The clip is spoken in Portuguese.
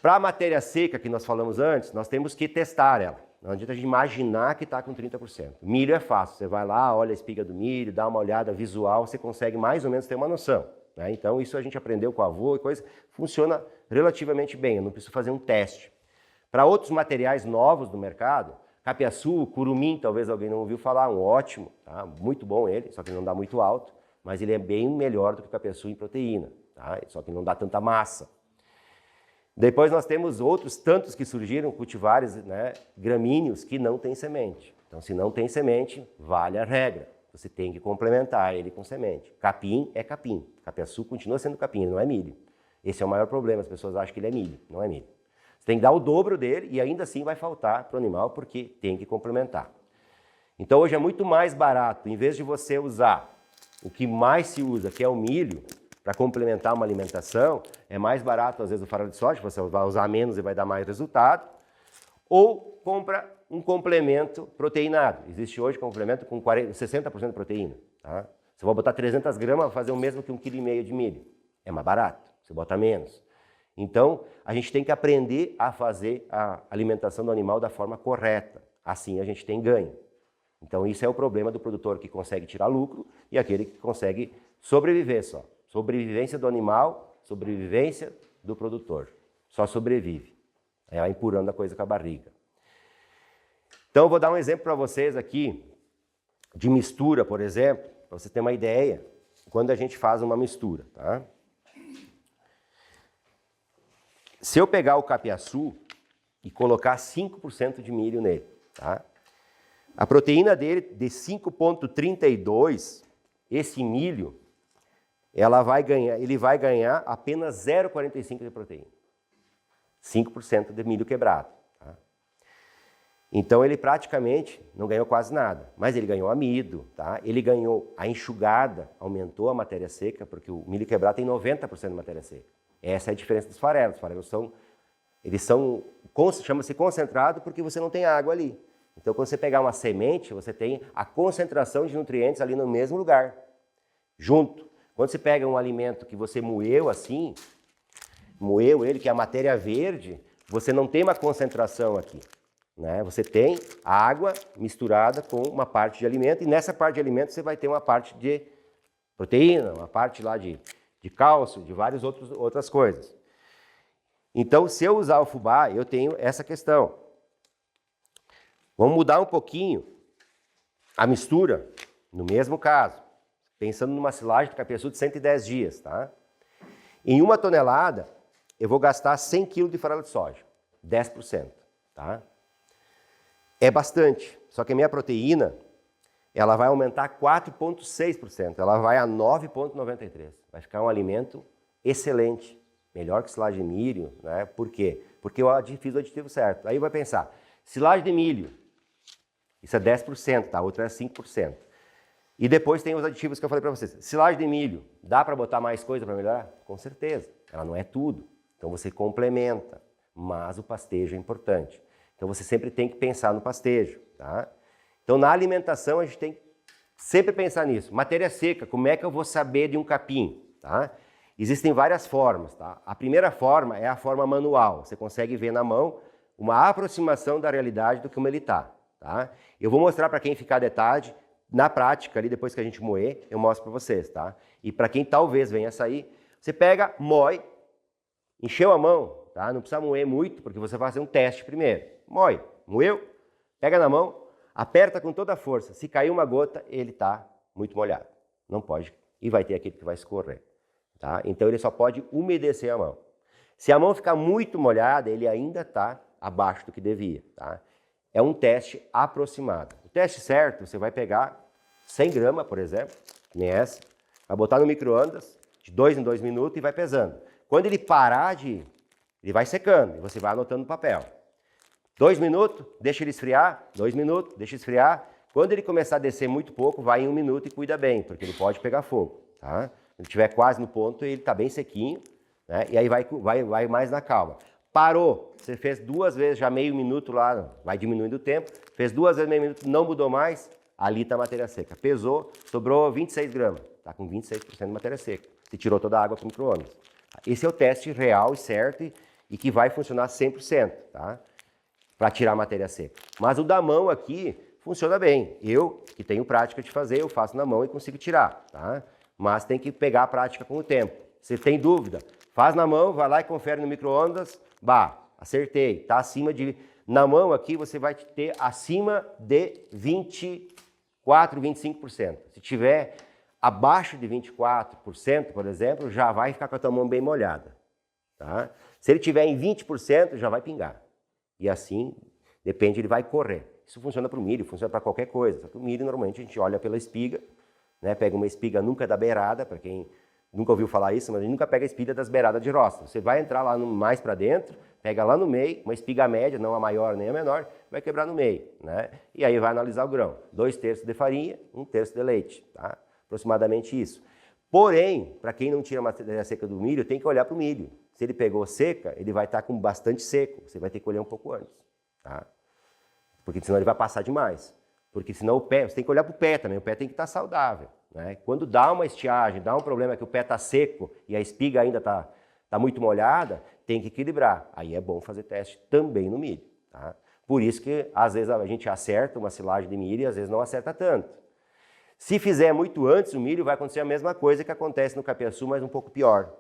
Para a matéria seca que nós falamos antes, nós temos que testar ela. Não adianta a gente imaginar que está com 30%. Milho é fácil, você vai lá, olha a espiga do milho, dá uma olhada visual, você consegue mais ou menos ter uma noção. Né? Então isso a gente aprendeu com o avô e coisa, funciona relativamente bem, eu não preciso fazer um teste. Para outros materiais novos do mercado, capiaçu, curumim, talvez alguém não ouviu falar, um ótimo, tá? Muito bom ele, só que não dá muito alto, mas ele é bem melhor do que o capiaçu em proteína, tá? Só que não dá tanta massa. Depois nós temos outros tantos que surgiram, cultivares, né, gramíneos, que não têm semente. Então, se não tem semente, vale a regra. Você tem que complementar ele com semente. Capim é capim. Capiaçu continua sendo capim, ele não é milho. Esse é o maior problema, as pessoas acham que ele é milho, não é milho. Você tem que dar o dobro dele e ainda assim vai faltar para o animal porque tem que complementar. Então, hoje é muito mais barato, em vez de você usar o que mais se usa, que é o milho, para complementar uma alimentação, é mais barato às vezes o farelo de soja, você vai usar menos e vai dar mais resultado, ou compra um complemento proteinado. Existe hoje complemento com 60% de proteína. Tá? Você vai botar 300 gramas, vai fazer o mesmo que 1,5 kg de milho. É mais barato, você bota menos. Então, a gente tem que aprender a fazer a alimentação do animal da forma correta. Assim a gente tem ganho. Então, isso é o problema do produtor que consegue tirar lucro e aquele que consegue sobreviver só. Sobrevivência do animal, sobrevivência do produtor. Só sobrevive. É empurrando a coisa com a barriga. Então, eu vou dar um exemplo para vocês aqui de mistura, por exemplo, para você ter uma ideia, quando a gente faz uma mistura, tá? Se eu pegar o capiaçu e colocar 5% de milho nele, tá? A proteína dele, de 5,32, esse milho, ele vai ganhar apenas 0,45 de proteína. 5% de milho quebrado. Tá? Então ele praticamente não ganhou quase nada, mas ele ganhou amido, tá? Ele ganhou a enxugada, aumentou a matéria seca, porque o milho quebrado tem 90% de matéria seca. Essa é a diferença dos farelos. Os farelos chama-se concentrado porque você não tem água ali. Então quando você pegar uma semente, você tem a concentração de nutrientes ali no mesmo lugar, junto. Quando você pega um alimento que você moeu assim, moeu ele, que é a matéria verde, você não tem uma concentração aqui. Né? Você tem água misturada com uma parte de alimento, e nessa parte de alimento você vai ter uma parte de proteína, uma parte lá de cálcio, de várias outras coisas. Então, se eu usar o fubá, eu tenho essa questão. Vamos mudar um pouquinho a mistura, no mesmo caso. Pensando numa silagem de capiaçu de 110 dias, tá? Em 1 tonelada, eu vou gastar 100 kg de farelo de soja, 10%, tá? É bastante, só que a minha proteína, ela vai aumentar 4,6%, ela vai a 9,93%. Vai ficar um alimento excelente, melhor que silagem de milho, né? Por quê? Porque eu fiz o aditivo certo. Aí vai pensar, silagem de milho, isso é 10%, tá? A outra é 5%. E depois tem os aditivos que eu falei para vocês. Silagem de milho, dá para botar mais coisa para melhorar? Com certeza, ela não é tudo. Então você complementa, mas o pastejo é importante. Então você sempre tem que pensar no pastejo, tá? Então na alimentação a gente tem que sempre pensar nisso. Matéria seca, como é que eu vou saber de um capim, tá? Existem várias formas, tá? A primeira forma é a forma manual. Você consegue ver na mão uma aproximação da realidade do como ele está, tá? Eu vou mostrar para quem ficar de tarde. Na prática, ali depois que a gente moer, eu mostro para vocês, tá? E para quem talvez venha sair, você pega, moe, encheu a mão, tá? Não precisa moer muito, porque você vai fazer um teste primeiro. Moe, moeu, pega na mão, aperta com toda a força. Se cair uma gota, ele está muito molhado. Não pode. E vai ter aquele que vai escorrer, tá? Então ele só pode umedecer a mão. Se a mão ficar muito molhada, ele ainda está abaixo do que devia, tá? É um teste aproximado. O teste certo, você vai pegar 100 gramas, por exemplo, nem essa, vai botar no micro-ondas, de 2 em 2 minutos e vai pesando. Quando ele parar ele vai secando e você vai anotando no papel. 2 minutos, deixa ele esfriar, 2 minutos, deixa esfriar. Quando ele começar a descer muito pouco, vai em 1 minuto e cuida bem, porque ele pode pegar fogo, tá? Quando estiver quase no ponto, ele está bem sequinho, né? E aí vai mais na calma. Parou, você fez 2 vezes já meio minuto lá, vai diminuindo o tempo, fez 2 vezes meio minuto, não mudou mais, ali está a matéria seca. Pesou, sobrou 26 gramas, está com 26% de matéria seca. Você tirou toda a água para o micro-ondas. Esse é o teste real e certo e que vai funcionar 100%, tá? Para tirar a matéria seca. Mas o da mão aqui funciona bem. Eu, que tenho prática de fazer, eu faço na mão e consigo tirar, tá? Mas tem que pegar a prática com o tempo. Se tem dúvida, faz na mão, vai lá e confere no micro-ondas, acertei, tá acima de... Na mão aqui você vai ter acima de 24, 25%. Se tiver abaixo de 24%, por exemplo, já vai ficar com a tua mão bem molhada, tá? Se ele tiver em 20%, já vai pingar. E assim, depende, ele vai correr. Isso funciona para o milho, funciona para qualquer coisa. Só que o milho, normalmente, a gente olha pela espiga, né? Pega uma espiga nunca da beirada, para quem nunca ouviu falar isso, mas a gente nunca pega a espiga das beiradas de roça. Você vai entrar lá mais para dentro, pega lá no meio, uma espiga média, não a maior nem a menor, vai quebrar no meio, né? E aí vai analisar o grão. 2/3 de farinha, 1/3 de leite, tá? Aproximadamente isso. Porém, para quem não tira a matéria seca do milho, tem que olhar para o milho. Se ele pegou seca, ele vai estar com bastante seco. Você vai ter que olhar um pouco antes, tá? Porque senão ele vai passar demais. Porque senão o pé, você tem que olhar para o pé também, o pé tem que estar saudável, né? Quando dá uma estiagem, dá um problema que o pé está seco e a espiga ainda está muito molhada, tem que equilibrar. Aí é bom fazer teste também no milho, tá? Por isso que às vezes a gente acerta uma silagem de milho e às vezes não acerta tanto. Se fizer muito antes o milho, vai acontecer a mesma coisa que acontece no capiaçu, mas um pouco pior.